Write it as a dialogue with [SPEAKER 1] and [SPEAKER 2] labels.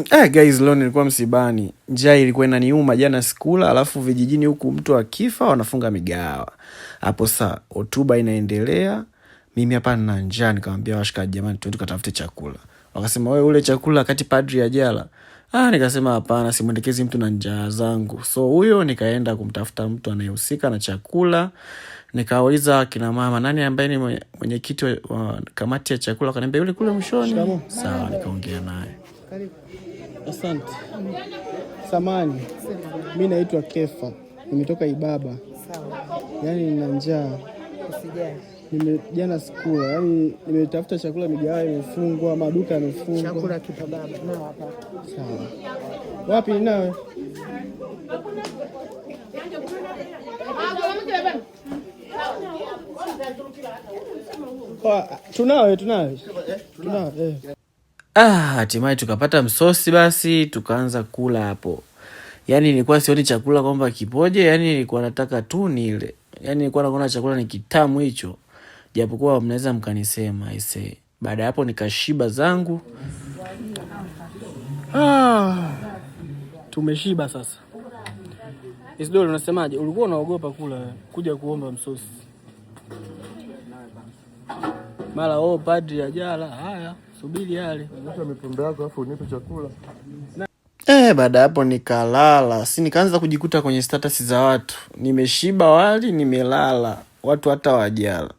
[SPEAKER 1] Guys, leo nilikuwa msibani. Njaa ilikuwa inaniuma, jana sikula, alafu vijijini huku mtu akifa wanafunga migahawa. Hapo saa hotuba inaendelea. Mimi hapa nina njaa, nikamwambia washikaji, jamani twende tukatafute chakula. Wakasema wewe ule chakula kati padri ajala. Nikasema hapana, simwendekezi mtu na njaa zangu. So huyo nikaenda kumtafuta mtu anayehusika na chakula. Nikauliza kina mama, nani ambaye ni mwenyekiti wa kamati ya chakula? Akaniambia yule kule mwishoni. Sawa, nikaongea naye.
[SPEAKER 2] Asante. Samani. Mimi naitwa Kefa. Nimetoka Ibaba.
[SPEAKER 3] Sawa.
[SPEAKER 2] Yaani nina njaa.
[SPEAKER 3] Usijali.
[SPEAKER 2] Jana sikula. Yaani nimetafuta chakula migahawa imefungwa, maduka yamefungwa.
[SPEAKER 3] Chakula kipa baba. Nao hapa.
[SPEAKER 2] Sawa. Wapi nawe? Tunawe.
[SPEAKER 1] Hatimaye tukapata msosi, basi tukaanza kula hapo. Yaani nilikuwa sioni chakula kwamba kipoje, yaani nilikuwa nataka tu nile. Yaani nilikuwa naona chakula ni kitamu hicho. Japokuwa mnaweza mkanisema aisee. Baada ya hapo nikashiba zangu.
[SPEAKER 2] Tumeshiba sasa. Isidore, unasemaje? Ulikuwa unaogopa kula kuja kuomba msosi. Mara padri ajala. Haya, subiri yale.
[SPEAKER 4] Acha mipombe yako alafu unipe chakula.
[SPEAKER 1] Baada hapo nikalala. Nikaanza kujikuta kwenye status za watu. Nimeshiba wali, nimelala. Watu hata wajala.